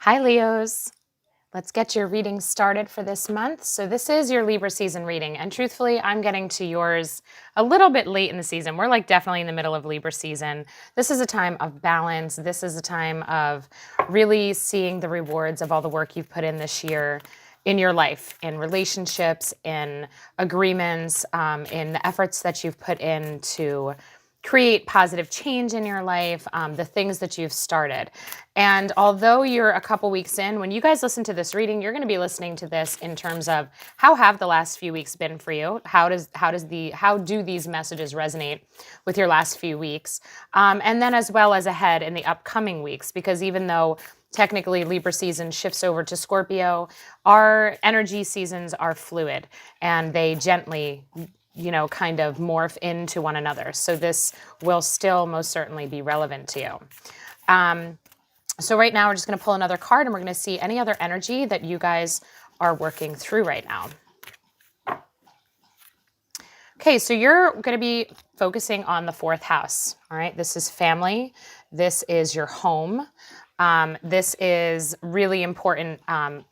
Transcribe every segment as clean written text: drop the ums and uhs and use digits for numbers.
Hi, Leos. Let's get your reading started for this month. So this is your Libra season reading. And truthfully, I'm getting to yours a little bit late in the season. We're like definitely in the middle of Libra season. This is a time of balance. This is a time of really seeing the rewards of all the work you've put in this year in your life, in relationships, in agreements, in the efforts that you've put in to create positive change in your life, the things that you've started. And although you're a couple weeks in, when you guys listen to this reading, you're going to be listening to this in terms of how have the last few weeks been for you? How do these messages resonate with your last few weeks? And then as well as ahead in the upcoming weeks, because even though technically Libra season shifts over to Scorpio, our energy seasons are fluid and they gently kind of morph into one another. So this will still most certainly be relevant to you. So right now we're just going to pull another card and we're going to see any other energy that you guys are working through right now. Okay, so you're going to be focusing on the fourth house. All right, this is family. This is your home. This is really important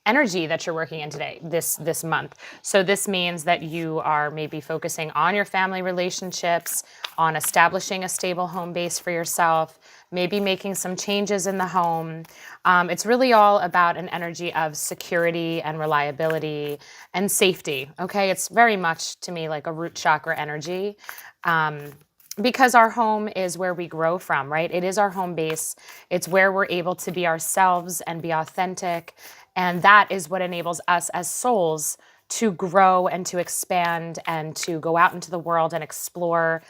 energy that you're working in today, this month. So this means that you are maybe focusing on your family relationships, on establishing a stable home base for yourself, maybe making some changes in the home. It's really all about an energy of security and reliability and safety, okay? It's very much, to me, like a root chakra energy. Because our home is where we grow from, right? It is our home base. It's where we're able to be ourselves and be authentic. And that is what enables us as souls to grow and to expand and to go out into the world and explore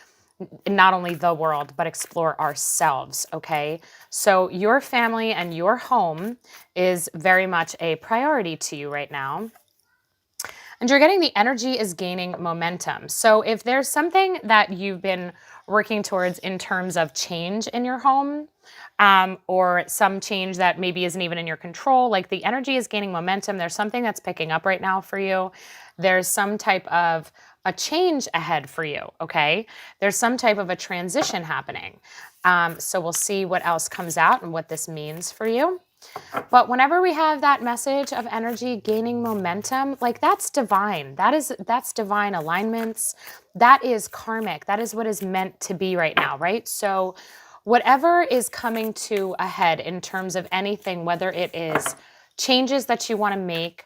not only the world, but explore ourselves, okay? So your family and your home is very much a priority to you right now. And you're getting the energy is gaining momentum. So if there's something that you've been working towards in terms of change in your home, or some change that maybe isn't even in your control, like the energy is gaining momentum. There's something that's picking up right now for you. There's some type of a change ahead for you, okay? There's some type of a transition happening. So we'll see what else comes out and what this means for you. But whenever we have that message of energy gaining momentum, like that's divine. That's divine alignments. That is karmic. That is what is meant to be right now, right? So whatever is coming to a head in terms of anything, whether it is changes that you want to make,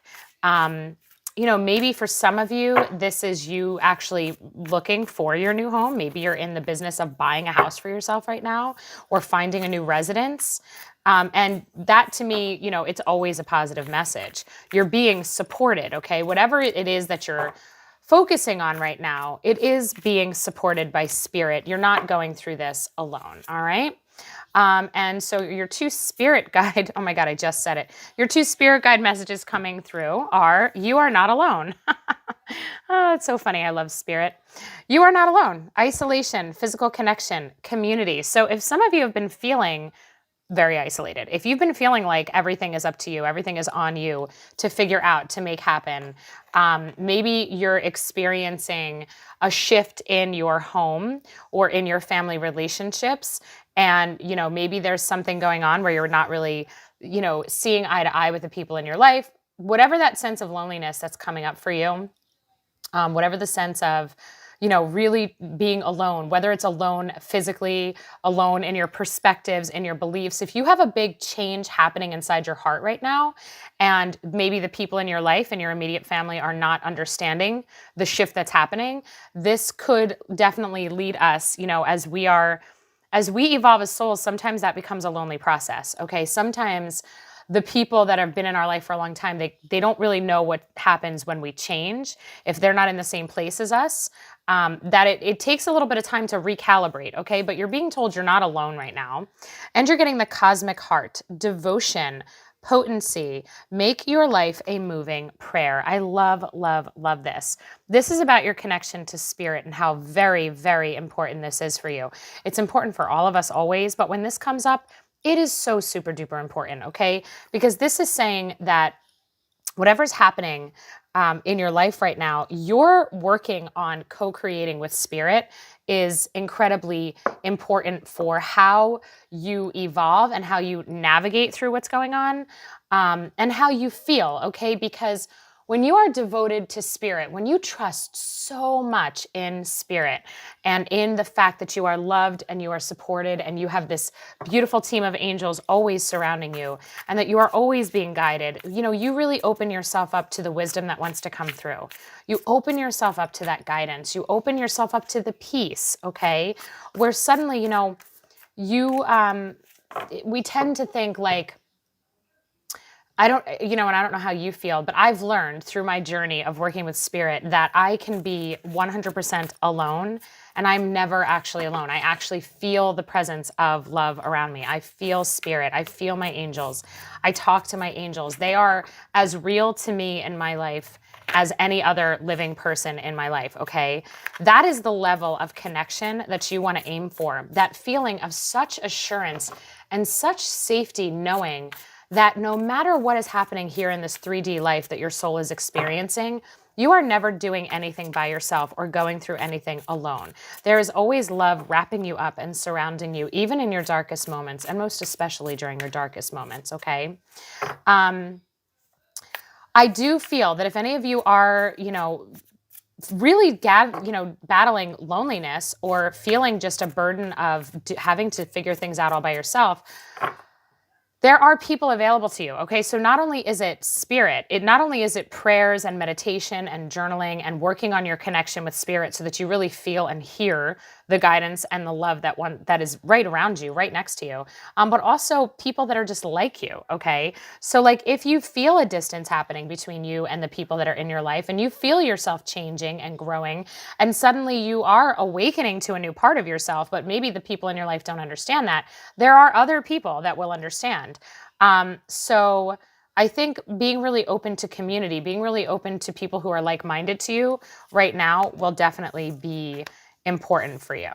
maybe for some of you, this is you actually looking for your new home. Maybe you're in the business of buying a house for yourself right now or finding a new residence. And that to me, it's always a positive message. You're being supported, okay? Whatever it is that you're focusing on right now, it is being supported by spirit. You're not going through this alone, all right? And so your two spirit guide, oh my God, I just said it. Your two spirit guide messages coming through are, you are not alone. Oh, it's so funny. I love spirit. You are not alone. Isolation, physical connection, community. So if some of you have been feeling very isolated, if you've been feeling like everything is up to you, everything is on you to figure out, to make happen, maybe you're experiencing a shift in your home or in your family relationships. And, maybe there's something going on where you're not really, seeing eye to eye with the people in your life. Whatever that sense of loneliness that's coming up for you, whatever the sense of, really being alone, whether it's alone physically, alone in your perspectives, in your beliefs. If you have a big change happening inside your heart right now, and maybe the people in your life and your immediate family are not understanding the shift that's happening, this could definitely lead us, as we evolve as souls, sometimes that becomes a lonely process, okay? Sometimes the people that have been in our life for a long time, they don't really know what happens when we change. If they're not in the same place as us, that it takes a little bit of time to recalibrate, okay? But you're being told you're not alone right now. And you're getting the cosmic heart, devotion, potency, make your life a moving prayer. I love, love, love this. This is about your connection to spirit and how very, very important this is for you. It's important for all of us always, but when this comes up, it is so super duper important, okay? Because this is saying that whatever's happening in your life right now, you're working on co-creating with spirit is incredibly important for how you evolve and how you navigate through what's going on, and how you feel, okay? Because when you are devoted to spirit, when you trust so much in spirit and in the fact that you are loved and you are supported and you have this beautiful team of angels always surrounding you and that you are always being guided, you know, you really open yourself up to the wisdom that wants to come through. You open yourself up to that guidance. You open yourself up to the peace, okay? Where suddenly, you know, we tend to think like, I don't, you know, and I don't know how you feel, but I've learned through my journey of working with spirit that I can be 100% alone and I'm never actually alone. I actually feel the presence of love around me. I feel spirit. I feel my angels. I talk to my angels. They are as real to me in my life as any other living person in my life, okay? That is the level of connection that you want to aim for. That feeling of such assurance and such safety knowing that no matter what is happening here in this 3D life that your soul is experiencing, you are never doing anything by yourself or going through anything alone. There is always love wrapping you up and surrounding you, even in your darkest moments, and most especially during your darkest moments, okay? I do feel that if any of you are, you know, really battling loneliness or feeling just a burden of having to figure things out all by yourself, there are people available to you, okay? So not only is it spirit, not only is it prayers and meditation and journaling and working on your connection with spirit so that you really feel and hear the guidance and the love that is right around you, right next to you, but also people that are just like you, okay? So like if you feel a distance happening between you and the people that are in your life and you feel yourself changing and growing and suddenly you are awakening to a new part of yourself, but maybe the people in your life don't understand that, there are other people that will understand. So I think being really open to community, being really open to people who are like-minded to you right now will definitely be important for you.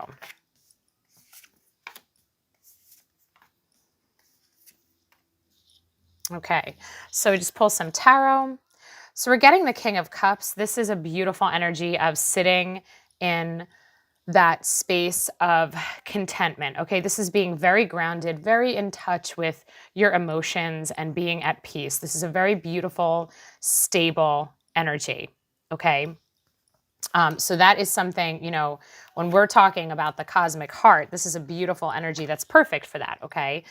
Okay, so we just pull some tarot. So we're getting the King of Cups. This is a beautiful energy of sitting in that space of contentment. Okay, this is being very grounded, very in touch with your emotions and being at peace. This is a very beautiful, stable energy. Okay. So that is something, you know, when we're talking about the cosmic heart, this is a beautiful energy that's perfect for that, okay?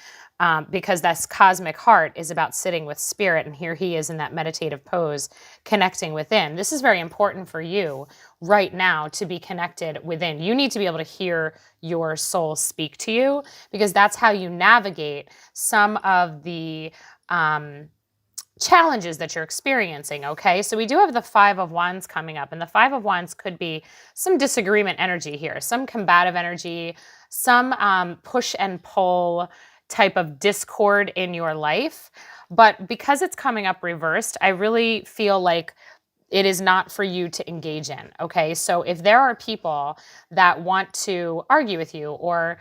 Because this cosmic heart is about sitting with spirit, and here he is in that meditative pose, connecting within. This is very important for you right now to be connected within. You need to be able to hear your soul speak to you, because that's how you navigate some of the challenges that you're experiencing, okay? So we do have the Five of Wands coming up, and the Five of Wands could be some disagreement energy here, some combative energy, some push and pull type of discord in your life. But because it's coming up reversed, I really feel like it is not for you to engage in, okay? So if there are people that want to argue with you or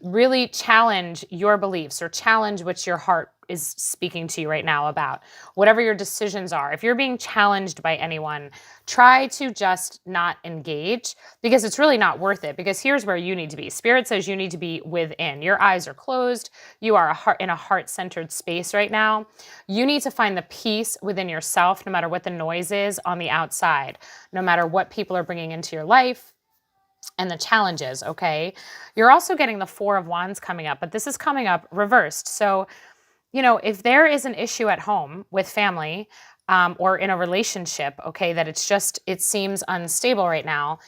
really challenge your beliefs or challenge what your heart is speaking to you right now about, whatever your decisions are, if you're being challenged by anyone, try to just not engage, because it's really not worth it. Because here's where you need to be. Spirit says you need to be within. Your eyes are closed. You are in a heart-centered space right now. You need to find the peace within yourself, no matter what the noise is on the outside, no matter what people are bringing into your life and the challenges, okay? You're also getting the Four of Wands coming up, but this is coming up reversed. So, you know, if there is an issue at home with family or in a relationship, okay, that it seems unstable right now,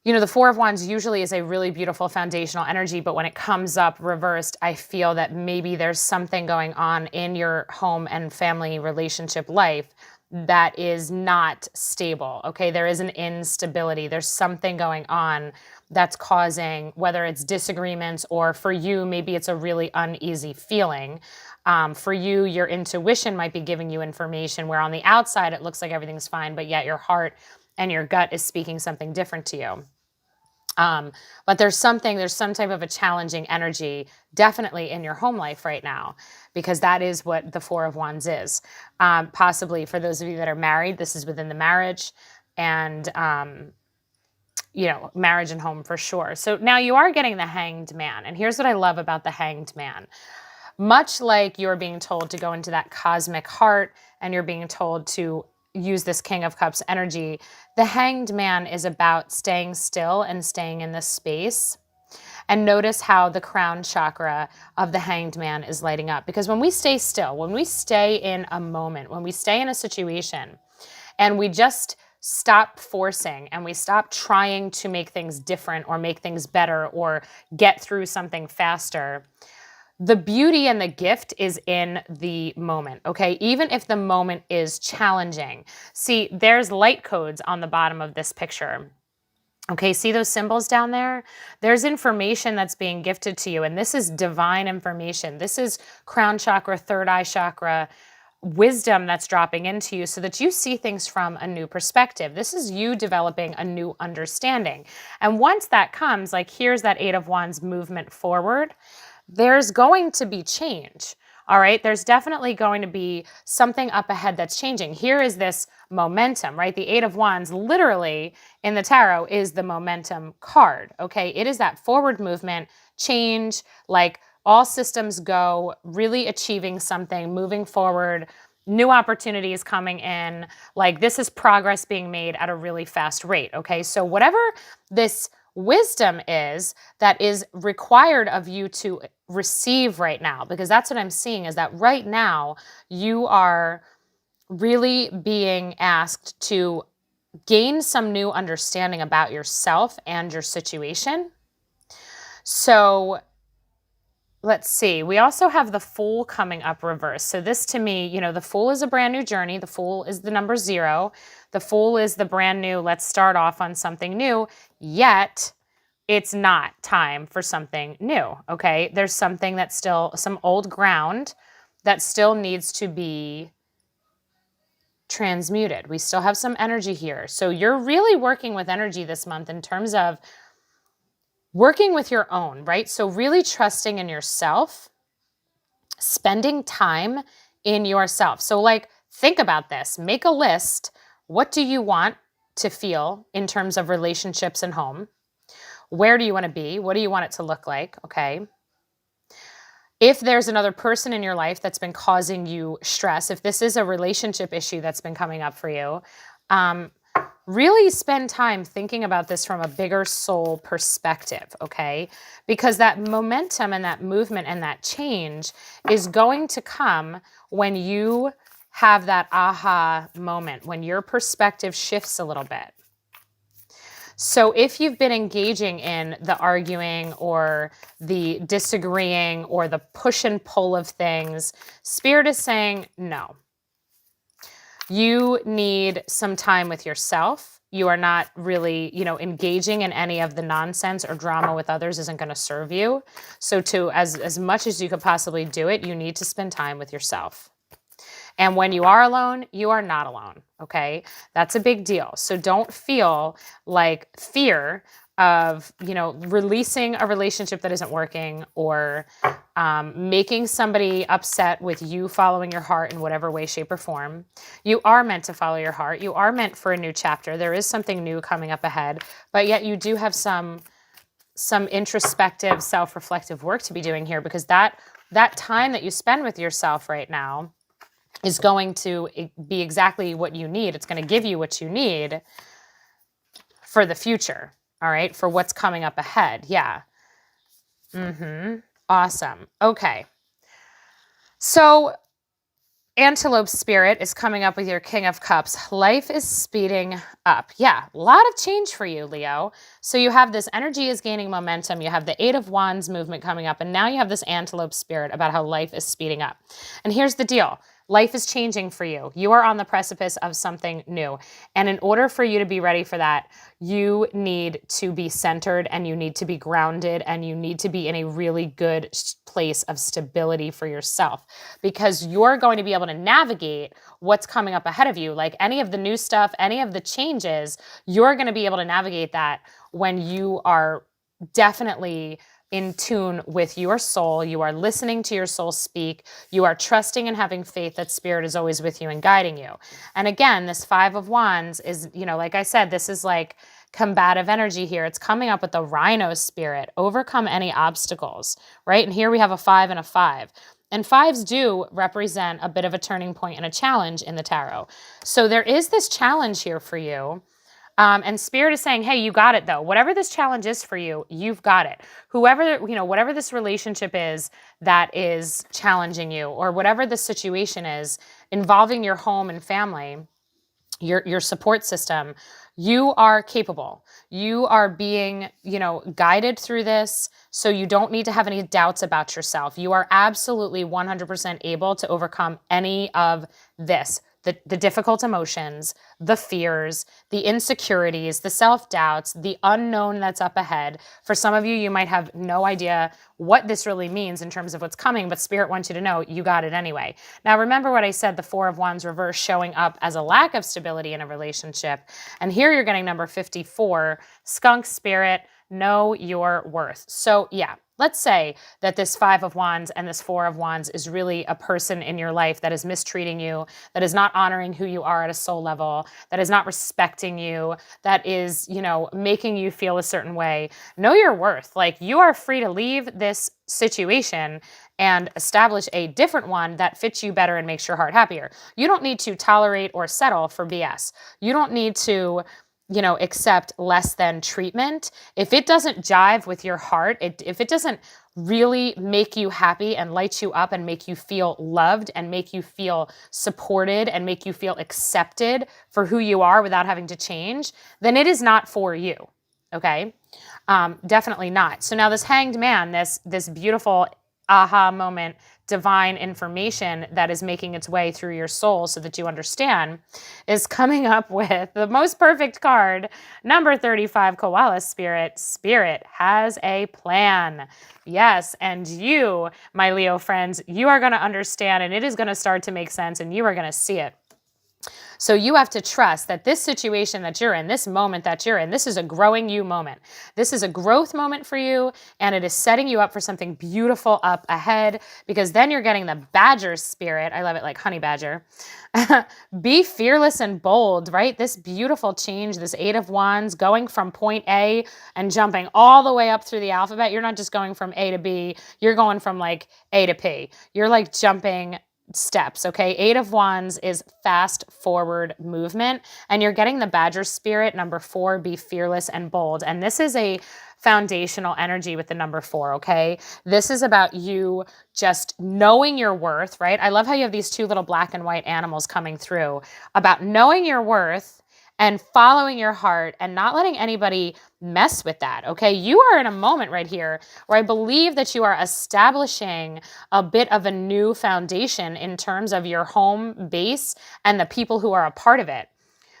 you know, the Four of Wands usually is a really beautiful foundational energy, but when it comes up reversed, I feel that maybe there's something going on in your home and family relationship life that is not stable, okay? There is an instability. There's something going on that's causing, whether it's disagreements or for you, maybe it's a really uneasy feeling. For you, your intuition might be giving you information where on the outside it looks like everything's fine, but yet your heart and your gut is speaking something different to you. But there's some type of a challenging energy definitely in your home life right now, because that is what the Four of Wands is. Possibly for those of you that are married, this is within the marriage and, marriage and home for sure. So now you are getting the Hanged Man. And here's what I love about the Hanged Man. Much like you're being told to go into that cosmic heart and you're being told to use this King of Cups energy, the Hanged Man is about staying still and staying in this space. And notice how the crown chakra of the Hanged Man is lighting up. Because when we stay still, when we stay in a moment, when we stay in a situation, and we just stop forcing and we stop trying to make things different or make things better or get through something faster, the beauty and the gift is in the moment, okay? Even if the moment is challenging. See, there's light codes on the bottom of this picture. Okay, see those symbols down there? There's information that's being gifted to you, and this is divine information. This is crown chakra, third eye chakra, wisdom that's dropping into you so that you see things from a new perspective. This is you developing a new understanding. And once that comes, like here's that Eight of Wands movement forward, there's going to be change. All right, there's definitely going to be something up ahead that's changing. Here is this momentum, right? The Eight of Wands literally in the tarot is the momentum card, okay? It is that forward movement, change, like all systems go, really achieving something, moving forward, new opportunities coming in. Like this is progress being made at a really fast rate, okay? So whatever this wisdom is that is required of you to receive right now, because that's what I'm seeing is that right now you are really being asked to gain some new understanding about yourself and your situation. So let's see. We also have the Fool coming up reverse. So this to me, the Fool is a brand new journey. The Fool is the number 0. The Fool is the brand new, let's start off on something new, yet it's not time for something new, okay? There's something that's still, some old ground that still needs to be transmuted. We still have some energy here. So you're really working with energy this month in terms of working with your own, right? So really trusting in yourself, spending time in yourself. So like, think about this, make a list. What do you want to feel in terms of relationships and home? Where do you want to be? What do you want it to look like? Okay. If there's another person in your life that's been causing you stress, if this is a relationship issue that's been coming up for you, really spend time thinking about this from a bigger soul perspective, okay? Because that momentum and that movement and that change is going to come when you have that aha moment, when your perspective shifts a little bit. So if you've been engaging in the arguing or the disagreeing or the push and pull of things, Spirit is saying no. You need some time with yourself. You are not really, engaging in any of the nonsense or drama with others isn't going to serve you. So as much as you could possibly do it, you need to spend time with yourself. And when you are alone, you are not alone, okay? That's a big deal. So don't feel like fear of, releasing a relationship that isn't working or making somebody upset with you following your heart in whatever way, shape, or form. You are meant to follow your heart. You are meant for a new chapter. There is something new coming up ahead, but yet you do have some introspective, self-reflective work to be doing here, because that time that you spend with yourself right now is going to be exactly what you need. It's going to give you what you need for the future, all right? For what's coming up ahead, yeah. Awesome, okay. So Antelope Spirit is coming up with your King of Cups. Life is speeding up. Yeah, a lot of change for you, Leo. So you have this energy is gaining momentum. You have the Eight of Wands movement coming up. And now you have this Antelope Spirit about how life is speeding up. And here's the deal. Life is changing for you. You are on the precipice of something new. And in order for you to be ready for that, you need to be centered and you need to be grounded and you need to be in a really good place of stability for yourself, because you're going to be able to navigate what's coming up ahead of you. Like any of the new stuff, any of the changes, you're going to be able to navigate that when you are definitely in tune with your soul. You are listening to your soul speak. You are trusting and having faith that spirit is always with you and guiding you. And again, this 5 of Wands is, like I said, this is like combative energy here. It's coming up with the rhino spirit. Overcome any obstacles, right? And here we have a 5 and a 5. And 5s do represent a bit of a turning point and a challenge in the tarot. So there is this challenge here for you. And spirit is saying, hey, you got it though. Whatever this challenge is for you, you've got it. Whatever this relationship is that is challenging you, or whatever the situation is involving your home and family, your support system, you are capable. You are being, guided through this. So you don't need to have any doubts about yourself. You are absolutely 100% able to overcome any of this. The difficult emotions, the fears, the insecurities, the self-doubts, the unknown that's up ahead. For some of you, you might have no idea what this really means in terms of what's coming, but Spirit wants you to know you got it anyway. Now, remember what I said, the 4 of Wands reverse showing up as a lack of stability in a relationship. And here you're getting number 54, Skunk Spirit, know your worth. So yeah, let's say that this 5 of Wands and this 4 of Wands is really a person in your life that is mistreating you, that is not honoring who you are at a soul level, that is not respecting you, that is, making you feel a certain way. Know your worth. Like, you are free to leave this situation and establish a different one that fits you better and makes your heart happier. You don't need to tolerate or settle for BS. You don't need to accept less than treatment. If it doesn't jive with your heart, if it doesn't really make you happy and light you up and make you feel loved and make you feel supported and make you feel accepted for who you are without having to change, then it is not for you. Okay? Definitely not. So now this Hanged Man, this beautiful aha moment, divine information that is making its way through your soul so that you understand, is coming up with the most perfect card, number 35, Koala Spirit. Spirit has a plan. Yes, and you, my Leo friends, you are going to understand, and it is going to start to make sense, and you are going to see it. So you have to trust that this situation that you're in, this moment that you're in, this is a growing you moment. This is a growth moment for you, and it is setting you up for something beautiful up ahead, because then you're getting the Badger Spirit. I love it, like honey badger. Be fearless and bold, right? This beautiful change, this 8 of Wands, going from point A and jumping all the way up through the alphabet. You're not just going from A to B. You're going from like A to P. You're like jumping steps, okay? 8 of Wands is fast forward movement, and you're getting the Badger Spirit, number 4, be fearless and bold. And this is a foundational energy with the number 4, okay? This is about you just knowing your worth, right? I love how you have these 2 little black and white animals coming through, about knowing your worth and following your heart and not letting anybody mess with that, okay? You are in a moment right here where I believe that you are establishing a bit of a new foundation in terms of your home base and the people who are a part of it.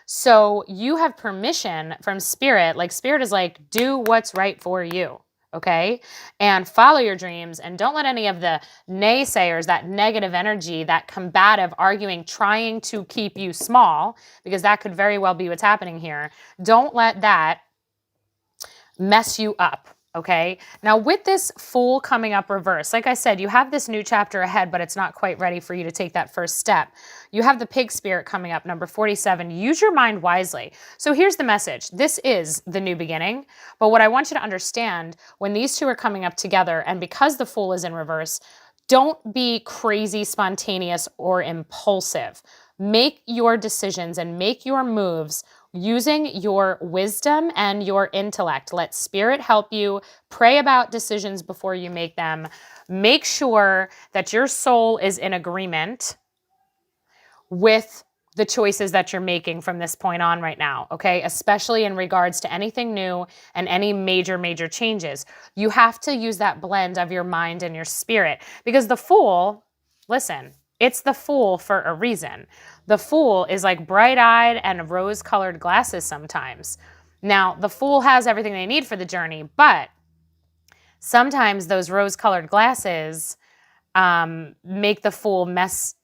So you have permission from Spirit, like Spirit is like, do what's right for you. Okay? And follow your dreams, and don't let any of the naysayers, that negative energy, that combative arguing, trying to keep you small, because that could very well be what's happening here. Don't let that mess you up. Okay? Now with this Fool coming up reverse, like I said, you have this new chapter ahead, but it's not quite ready for you to take that first step. You have the Pig Spirit coming up, number 47. Use your mind wisely. So here's the message. This is the new beginning, but what I want you to understand, when these 2 are coming up together, and because the Fool is in reverse, don't be crazy, spontaneous, or impulsive. Make your decisions and make your moves using your wisdom and your intellect. Let Spirit help you. Pray about decisions before you make them. Make sure that your soul is in agreement with the choices that you're making from this point on right now, okay? Especially in regards to anything new and any major changes. You have to use that blend of your mind and your spirit, because the Fool, listen, It's the Fool for a reason. The Fool is like bright-eyed and rose-colored glasses sometimes. Now, the Fool has everything they need for the journey, but sometimes those rose-colored glasses make the Fool mess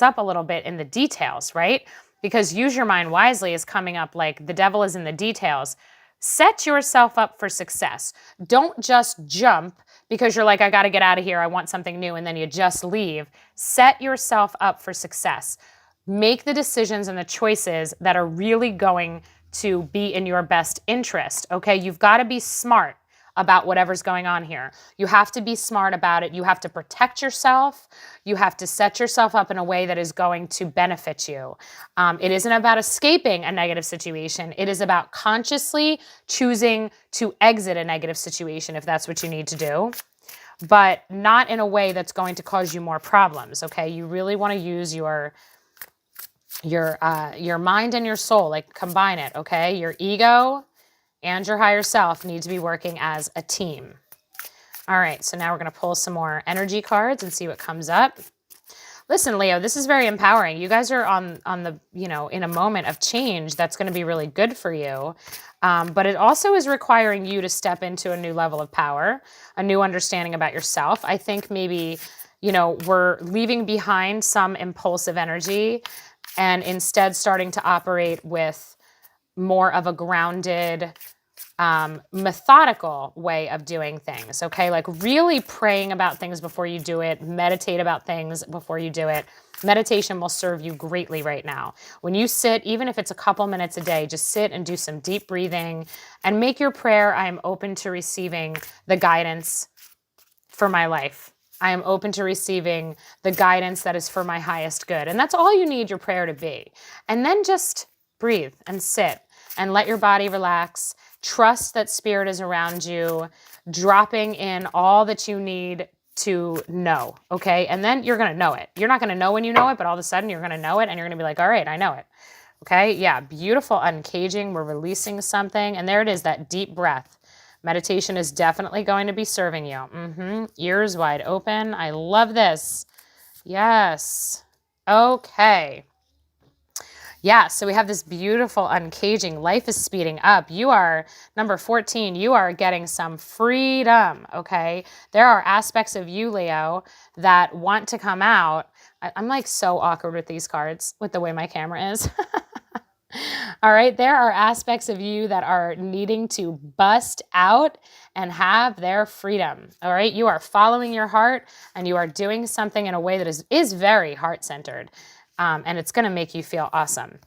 up a little bit in the details, right? Because use your mind wisely is coming up like the devil is in the details. Set yourself up for success. Don't just jump because you're like, I got to get out of here. I want something new. And then you just leave. Set yourself up for success. Make the decisions and the choices that are really going to be in your best interest. Okay. You've got to be smart about whatever's going on here. You have to be smart about it. You have to protect yourself. You have to set yourself up in a way that is going to benefit you. It isn't about escaping a negative situation. It is about consciously choosing to exit a negative situation if that's what you need to do, but not in a way that's going to cause you more problems, okay? You really want to use your mind and your soul, like combine it, okay? Your ego and your higher self need to be working as a team. All right, so now we're going to pull some more energy cards and see what comes up. Listen, Leo, this is very empowering. You guys are on the, in a moment of change that's going to be really good for you. But it also is requiring you to step into a new level of power, a new understanding about yourself. I think maybe, we're leaving behind some impulsive energy and instead starting to operate with more of a grounded, methodical way of doing things, okay? Like really praying about things before you do it, meditate about things before you do it. Meditation will serve you greatly right now. When you sit, even if it's a couple minutes a day, just sit and do some deep breathing and make your prayer, I am open to receiving the guidance for my life. I am open to receiving the guidance that is for my highest good. And that's all you need your prayer to be. And then just breathe and sit and let your body relax. Trust that spirit is around you, dropping in all that you need to know, okay? And then you're going to know it. You're not going to know when you know it, but all of a sudden you're going to know it and you're going to be like, all right, I know it, okay? Yeah, beautiful uncaging. We're releasing something. And there it is, that deep breath. Meditation is definitely going to be serving you. Ears wide open. I love this. Yes. Okay. Yeah, so we have this beautiful uncaging. Life is speeding up. You are, number 14, you are getting some freedom, okay? There are aspects of you, Leo, that want to come out. I'm like so awkward with these cards, with the way my camera is. All right, there are aspects of you that are needing to bust out and have their freedom. All right, you are following your heart and you are doing something in a way that is very heart-centered. And it's going to make you feel awesome.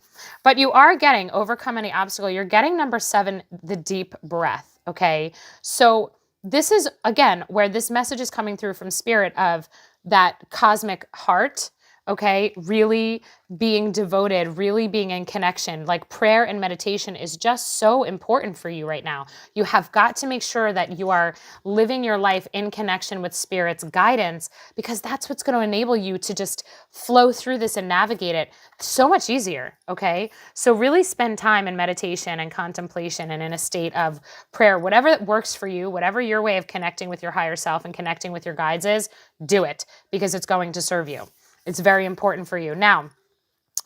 But you are getting overcome any obstacle. You're getting number 7, the deep breath, okay? So this is, again, where this message is coming through from spirit of that cosmic heart, okay? Really being devoted, really being in connection. Like prayer and meditation is just so important for you right now. You have got to make sure that you are living your life in connection with spirit's guidance, because that's what's going to enable you to just flow through this and navigate it so much easier, okay? So really spend time in meditation and contemplation and in a state of prayer. Whatever that works for you, whatever your way of connecting with your higher self and connecting with your guides is, do it, because it's going to serve you. It's very important for you. Now,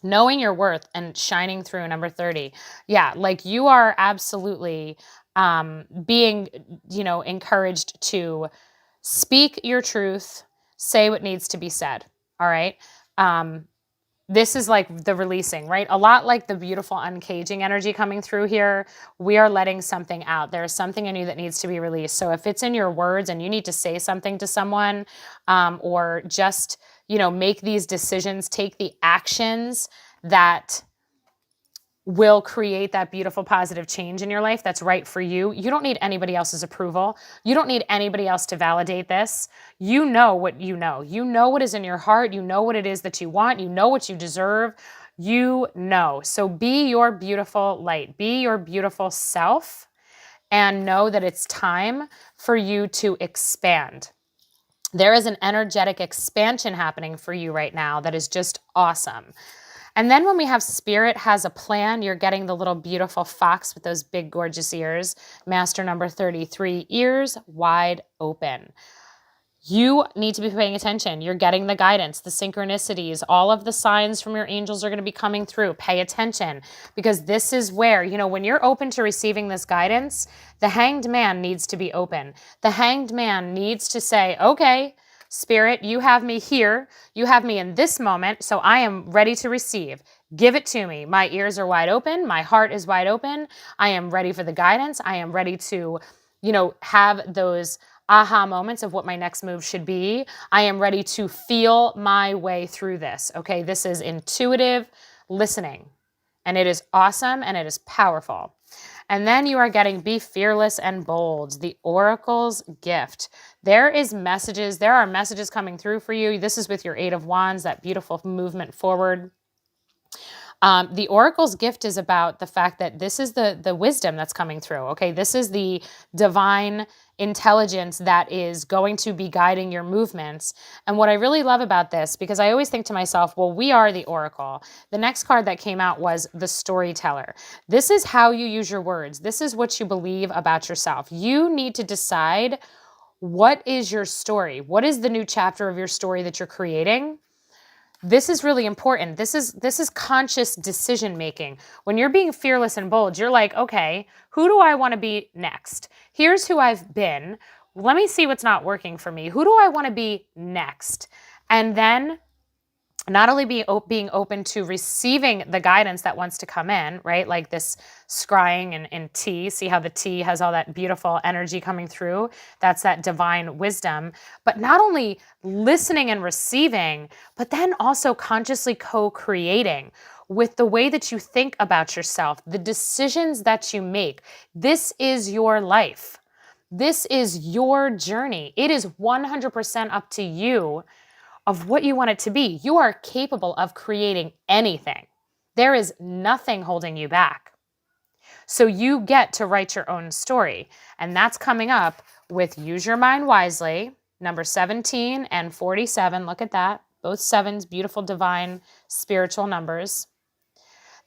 knowing your worth and shining through, number 30. Yeah, like you are absolutely being, encouraged to speak your truth, say what needs to be said. All right. This is like the releasing, right? A lot like the beautiful uncaging energy coming through here. We are letting something out. There is something in you that needs to be released. So if it's in your words and you need to say something to someone, or just, make these decisions, take the actions that will create that beautiful positive change in your life that's right for you. You don't need anybody else's approval. You don't need anybody else to validate this. You know what you know. You know what is in your heart. You know what it is that you want. You know what you deserve. You know. So be your beautiful light. Be your beautiful self and know that it's time for you to expand. There is an energetic expansion happening for you right now that is just awesome. And then when we have spirit has a plan, you're getting the little beautiful fox with those big, gorgeous ears. Master number 33, ears wide open. You need to be paying attention. You're getting the guidance, the synchronicities, all of the signs from your angels are going to be coming through. Pay attention, because this is where, when you're open to receiving this guidance, the hanged man needs to be open. The hanged man needs to say, okay, Spirit, you have me here. You have me in this moment, so I am ready to receive. Give it to me. My ears are wide open. My heart is wide open. I am ready for the guidance. I am ready to, have those aha moments of what my next move should be. I am ready to feel my way through this. Okay, this is intuitive listening, and it is awesome and it is powerful. And then you are getting be fearless and bold, the Oracle's gift. There are messages coming through for you. This is with your Eight of Wands, that beautiful movement forward. The Oracle's gift is about the fact that this is the wisdom that's coming through. Okay, this is the divine intelligence that is going to be guiding your movements. And what I really love about this, because I always think to myself, well, we are the Oracle. The next card that came out was the Storyteller. This is how you use your words. This is what you believe about yourself. You need to decide, what is your story? What is the new chapter of your story that you're creating? This is really important. This is conscious decision making. When you're being fearless and bold, you're like, okay, who do I want to be next? Here's who I've been. Let me see what's not working for me. Who do I want to be next? And then not only being open to receiving the guidance that wants to come in, right? Like this scrying in tea. See how the tea has all that beautiful energy coming through? That's that divine wisdom. But not only listening and receiving, but then also consciously co-creating with the way that you think about yourself, the decisions that you make. This is your life. This is your journey. It is 100% up to you of what you want it to be. You are capable of creating anything. There is nothing holding you back. So you get to write your own story. And that's coming up with Use Your Mind Wisely, number 17 and 47. Look at that. Both sevens, beautiful, divine, spiritual numbers.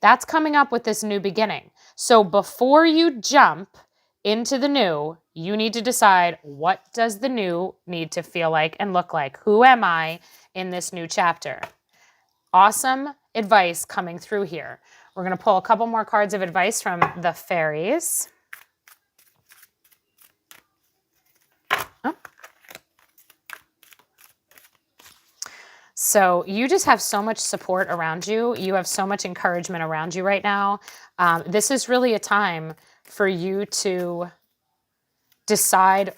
That's coming up with this new beginning. So before you jump into the new, you need to decide, what does the new need to feel like and look like? Who am I in this new chapter? Awesome advice coming through here. We're going to pull a couple more cards of advice from the Fairies. Oh. So you just have so much support around you. You have so much encouragement around you right now. This is really a time for you to decide,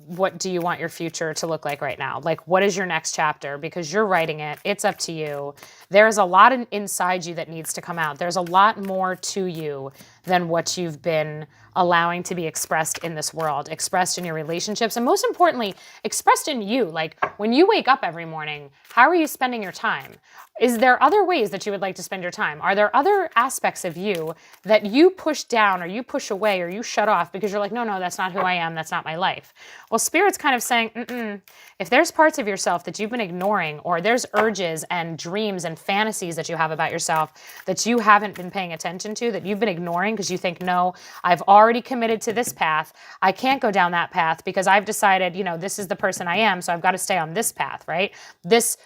what do you want your future to look like right now? Like, what is your next chapter? Because you're writing it. It's up to you. There's a lot inside you that needs to come out. There's a lot more to you than what you've been allowing to be expressed in this world, expressed in your relationships, and most importantly, expressed in you. Like, when you wake up every morning, how are you spending your time? Is there other ways that you would like to spend your time? Are there other aspects of you that you push down or you push away or you shut off because you're like, no, that's not who I am. That's not my life. Well, Spirit's kind of saying, if there's parts of yourself that you've been ignoring, or there's urges and dreams and fantasies that you have about yourself that you haven't been paying attention to, that you've been ignoring because you think, no, I've already committed to this path. I can't go down that path because I've decided, this is the person I am, so I've got to stay on this path, right? This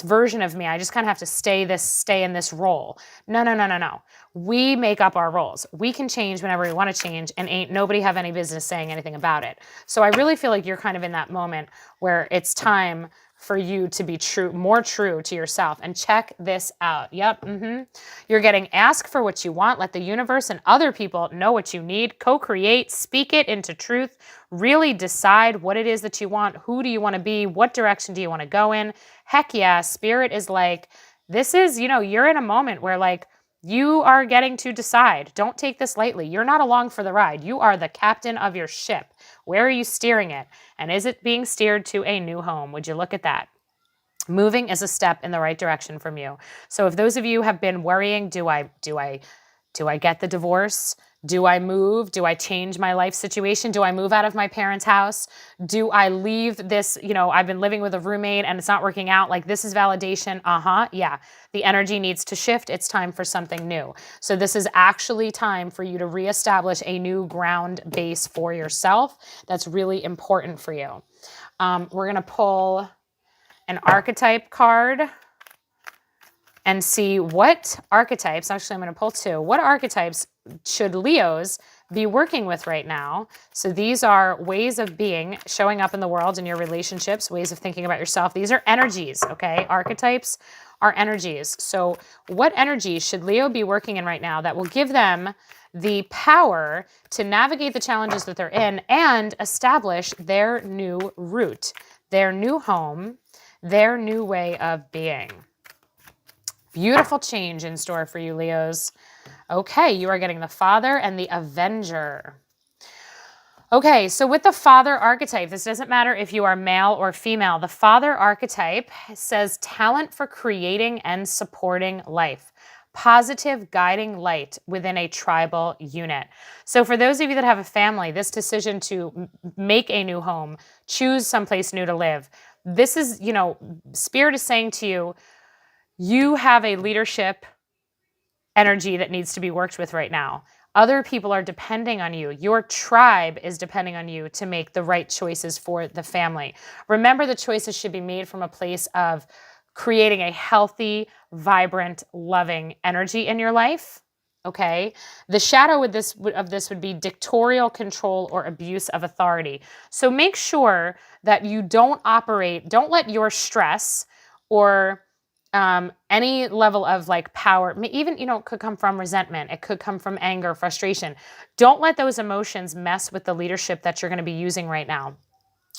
version of me, I just kind of have to stay in this role. No. We make up our roles. We can change whenever we want to change, and ain't nobody have any business saying anything about it. So I really feel like you're kind of in that moment where it's time for you to be more true to yourself. And check this out. Yep. You're getting ask for what you want. Let the universe and other people know what you need. Co-create, speak it into truth. Really decide what it is that you want. Who do you want to be? What direction do you want to go in? Heck yeah. Spirit is like, this is, you're in a moment where like, you are getting to decide. Don't take this lightly. You're not along for the ride. You are the captain of your ship. Where are you steering it? And is it being steered to a new home? Would you look at that? Moving is a step in the right direction from you. So if those of you have been worrying, do I get the divorce? Do I move? Do I change my life situation? Do I move out of my parents' house? Do I leave this, I've been living with a roommate and it's not working out. Like, this is validation. Yeah. The energy needs to shift. It's time for something new. So this is actually time for you to reestablish a new ground base for yourself. That's really important for you. We're going to pull an archetype card and see what archetypes, actually I'm going to pull two, what archetypes should Leos be working with right now? So these are ways of being, showing up in the world, in your relationships, ways of thinking about yourself. These are energies, okay? Archetypes are energies. So what energies should Leo be working in right now that will give them the power to navigate the challenges that they're in and establish their new route, their new home, their new way of being? Beautiful change in store for you, Leos. Okay, you are getting the Father and the Avenger. Okay, so with the Father archetype, this doesn't matter if you are male or female. The Father archetype says talent for creating and supporting life. Positive guiding light within a tribal unit. So for those of you that have a family, this decision to make a new home, choose someplace new to live, this is, you know, Spirit is saying to you, you have a leadership energy that needs to be worked with right now. Other people are depending on you. Your tribe is depending on you to make the right choices for the family. Remember, the choices should be made from a place of creating a healthy, vibrant, loving energy in your life. Okay? The shadow of this would be dictatorial control or abuse of authority. So make sure that you don't let your stress or any level of like power, even, you know, it could come from resentment. It could come from anger, frustration. Don't let those emotions mess with the leadership that you're going to be using right now.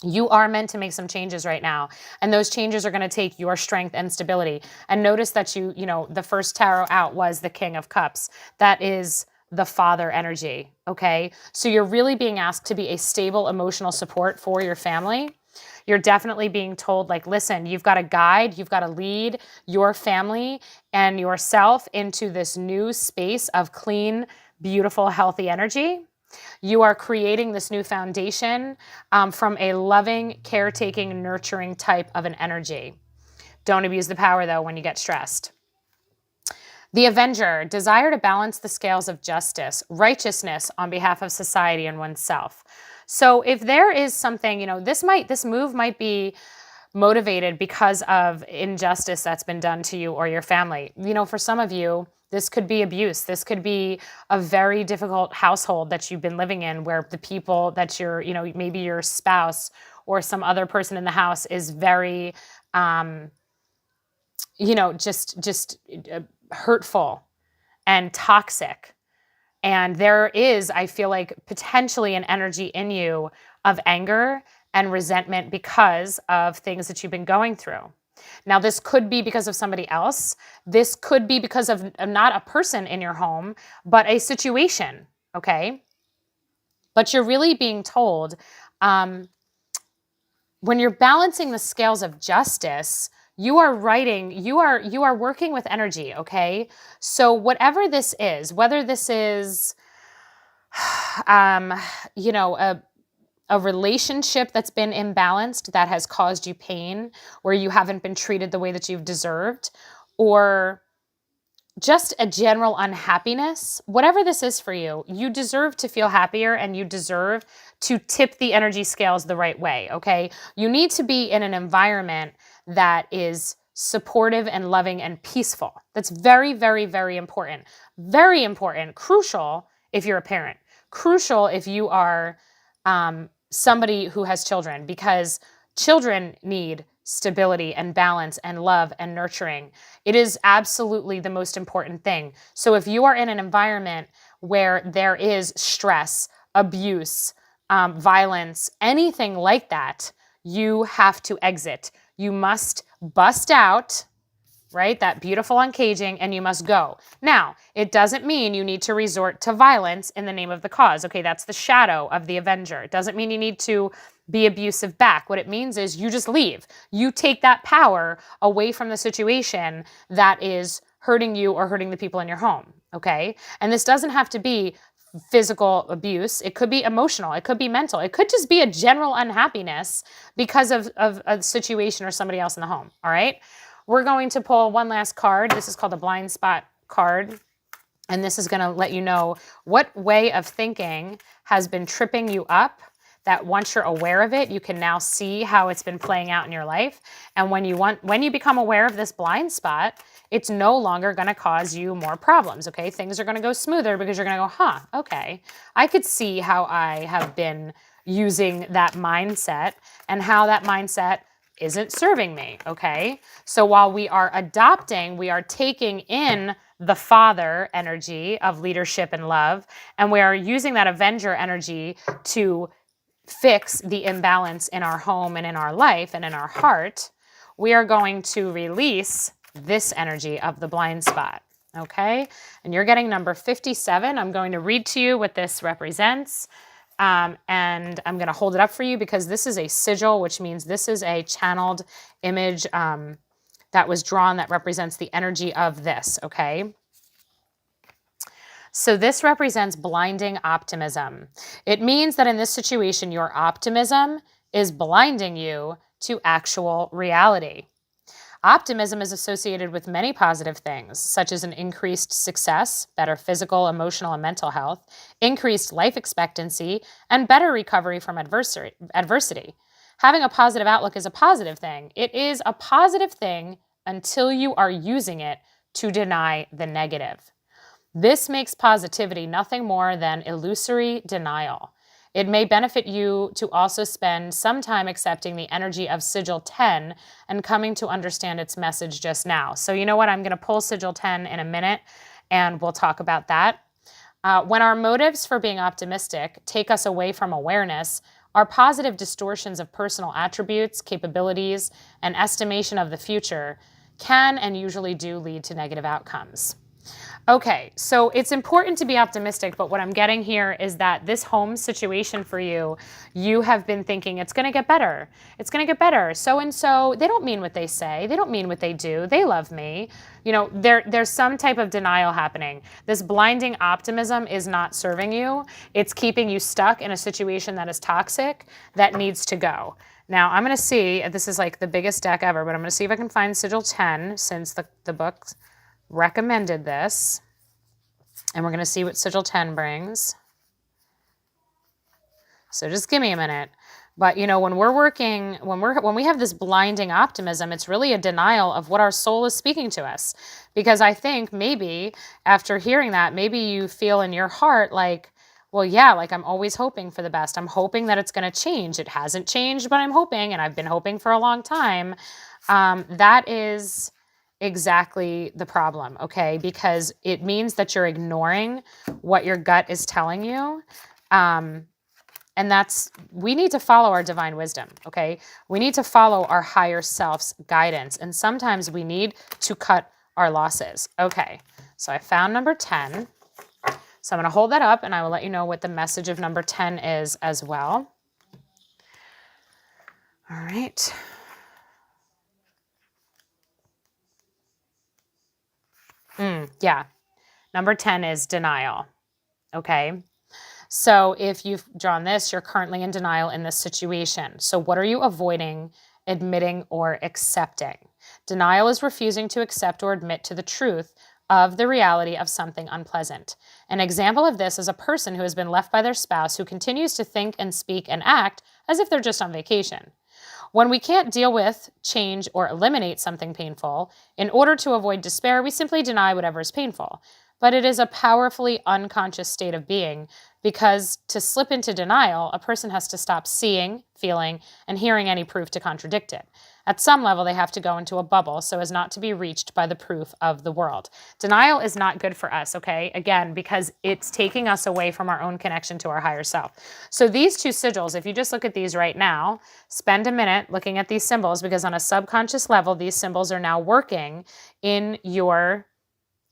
You are meant to make some changes right now. And those changes are going to take your strength and stability. And notice that you know, the first tarot out was the King of Cups. That is the Father energy. Okay. So you're really being asked to be a stable emotional support for your family. You're definitely being told, like, listen, you've got to guide, you've got to lead your family and yourself into this new space of clean, beautiful, healthy energy. You are creating this new foundation from a loving, caretaking, nurturing type of an energy. Don't abuse the power, though, when you get stressed. The Avenger, desire to balance the scales of justice, righteousness on behalf of society and oneself. So if there is something, you know, this move might be motivated because of injustice that's been done to you or your family. You know, for some of you, this could be abuse. This could be a very difficult household that you've been living in where the people that you're, you know, maybe your spouse or some other person in the house is very, you know, just hurtful and toxic. And there is, I feel like, potentially an energy in you of anger and resentment because of things that you've been going through. Now, this could be because of somebody else. This could be because of not a person in your home, but a situation, okay? But you're really being told, when you're balancing the scales of justice, you are working with energy, okay? So whatever this is, whether this is, you know, a relationship that's been imbalanced that has caused you pain, where you haven't been treated the way that you've deserved, or just a general unhappiness, whatever this is for you, you deserve to feel happier and you deserve to tip the energy scales the right way, okay? You need to be in an environment that is supportive and loving and peaceful. That's very, very, very important. Very important. Crucial if you're a parent. Crucial if you are somebody who has children, because children need stability and balance and love and nurturing. It is absolutely the most important thing. So if you are in an environment where there is stress, abuse, violence, anything like that, you have to exit. You must bust out, right? That beautiful uncaging, and you must go. Now, it doesn't mean you need to resort to violence in the name of the cause. Okay, that's the shadow of the Avenger. It doesn't mean you need to be abusive back. What it means is you just leave. You take that power away from the situation that is hurting you or hurting the people in your home, okay? And this doesn't have to be physical abuse. It could be emotional. It could be mental. It could just be a general unhappiness because of a situation or somebody else in the home, all right? We're going to pull one last card. This is called the blind spot card. And this is going to let you know what way of thinking has been tripping you up that once you're aware of it, you can now see how it's been playing out in your life. And when you become aware of this blind spot, it's no longer going to cause you more problems, okay? Things are going to go smoother because you're going to go, huh, okay, I could see how I have been using that mindset and how that mindset isn't serving me, okay? So while we are adopting, we are taking in the father energy of leadership and love, and we are using that avenger energy to fix the imbalance in our home and in our life and in our heart. We are going to release this energy of the blind spot, okay? And you're getting number 57. I'm going to read to you what this represents. And I'm going to hold it up for you because this is a sigil, which means this is a channeled image that was drawn that represents the energy of this, okay? So this represents blinding optimism. It means that in this situation, your optimism is blinding you to actual reality. Optimism is associated with many positive things, such as an increased success, better physical, emotional, and mental health, increased life expectancy, and better recovery from adversity. Having a positive outlook is a positive thing. It is a positive thing until you are using it to deny the negative. This makes positivity nothing more than illusory denial. It may benefit you to also spend some time accepting the energy of Sigil 10 and coming to understand its message just now. So you know what? I'm going to pull Sigil 10 in a minute, and we'll talk about that. When our motives for being optimistic take us away from awareness, our positive distortions of personal attributes, capabilities, and estimation of the future can and usually do lead to negative outcomes. Okay, so it's important to be optimistic, but what I'm getting here is that this home situation for you, you have been thinking it's going to get better. It's going to get better. So-and-so, they don't mean what they say. They don't mean what they do. They love me. You know, there's some type of denial happening. This blinding optimism is not serving you. It's keeping you stuck in a situation that is toxic, that needs to go. Now, I'm going to see, this is like the biggest deck ever, but I'm going to see if I can find Sigil 10 since the book recommended this, and we're going to see what Sigil 10 brings. So just give me a minute. But you know, when we're working, when we have this blinding optimism, it's really a denial of what our soul is speaking to us. Because I think maybe after hearing that, maybe you feel in your heart like, well, yeah, like I'm always hoping for the best. I'm hoping that it's going to change. It hasn't changed, but I'm hoping, and I've been hoping for a long time. That is exactly the problem, okay? Because it means that you're ignoring what your gut is telling you. And we need to follow our divine wisdom, okay? We need to follow our higher self's guidance. And sometimes we need to cut our losses. Okay, so I found number 10. So I'm going to hold that up and I will let you know what the message of number 10 is as well. All right. Yeah, number 10 is denial, okay? So if you've drawn this, you're currently in denial in this situation. So what are you avoiding, admitting, or accepting? Denial is refusing to accept or admit to the truth of the reality of something unpleasant. An example of this is a person who has been left by their spouse who continues to think and speak and act as if they're just on vacation. When we can't deal with, change, or eliminate something painful, in order to avoid despair, we simply deny whatever is painful. But it is a powerfully unconscious state of being because to slip into denial, a person has to stop seeing, feeling, and hearing any proof to contradict it. At some level, they have to go into a bubble so as not to be reached by the proof of the world. Denial is not good for us, okay? Again, because it's taking us away from our own connection to our higher self. So these two sigils, if you just look at these right now, spend a minute looking at these symbols because on a subconscious level, these symbols are now working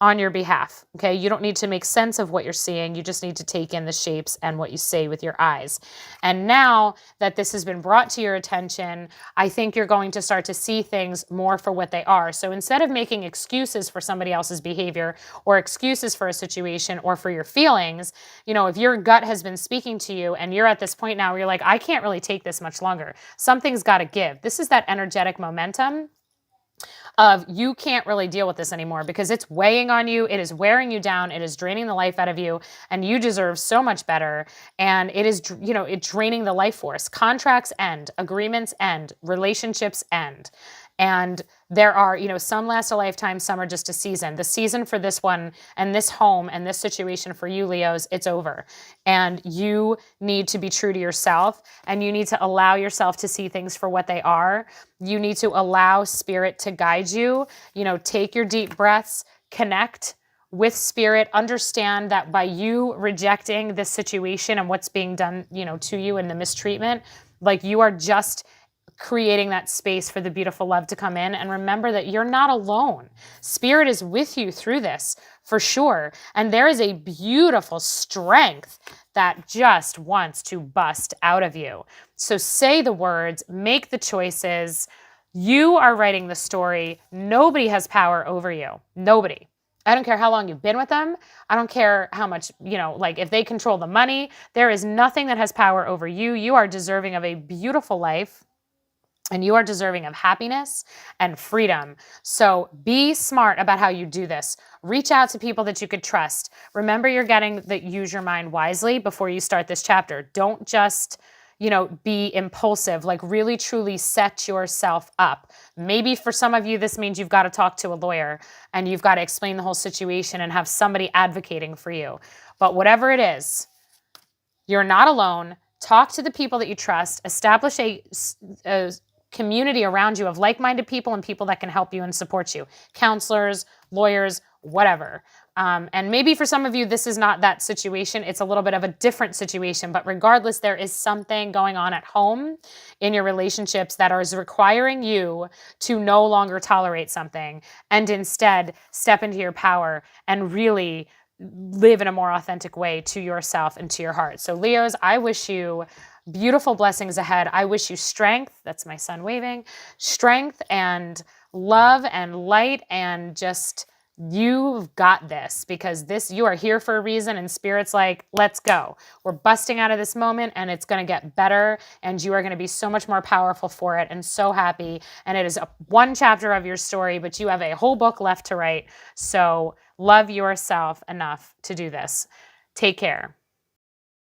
on your behalf, okay? You don't need to make sense of what you're seeing. You just need to take in the shapes and what you say with your eyes. And now that this has been brought to your attention, I think you're going to start to see things more for what they are. So instead of making excuses for somebody else's behavior or excuses for a situation or for your feelings, you know, if your gut has been speaking to you and you're at this point now where you're like, I can't really take this much longer. Something's got to give. This is that energetic momentum of you can't really deal with this anymore because it's weighing on you. It is wearing you down. It is draining the life out of you, and you deserve so much better. And it is, it's draining the life force. Contracts end, agreements end, relationships end. And there are, some last a lifetime, some are just a season. The season for this one and this home and this situation for you, Leos, it's over. And you need to be true to yourself, and you need to allow yourself to see things for what they are. You need to allow spirit to guide you. Take your deep breaths, connect with spirit, understand that by you rejecting this situation and what's being done, to you and the mistreatment, like you are just creating that space for the beautiful love to come in. And remember that you're not alone. Spirit is with you through this for sure. And there is a beautiful strength that just wants to bust out of you. So say the words, make the choices. You are writing the story. Nobody has power over you. Nobody. I don't care how long you've been with them. I don't care how much, if they control the money, there is nothing that has power over you. You are deserving of a beautiful life. And you are deserving of happiness and freedom. So be smart about how you do this. Reach out to people that you could trust. Remember, you're getting that use your mind wisely before you start this chapter. Don't just, be impulsive. Like really, truly set yourself up. Maybe for some of you, this means you've got to talk to a lawyer and you've got to explain the whole situation and have somebody advocating for you. But whatever it is, you're not alone. Talk to the people that you trust. Establish a community around you of like-minded people and people that can help you and support you. Counselors, lawyers, whatever. And maybe for some of you, this is not that situation. It's a little bit of a different situation. But regardless, there is something going on at home in your relationships that is requiring you to no longer tolerate something and instead step into your power and really live in a more authentic way to yourself and to your heart. So Leos, I wish you beautiful blessings ahead. I wish you strength. That's my sun waving. Strength and love and light, and just you've got this, because you are here for a reason, and Spirit's like, let's go. We're busting out of this moment and it's going to get better, and you are going to be so much more powerful for it, and so happy. And it is one chapter of your story, but you have a whole book left to write. So love yourself enough to do this. Take care.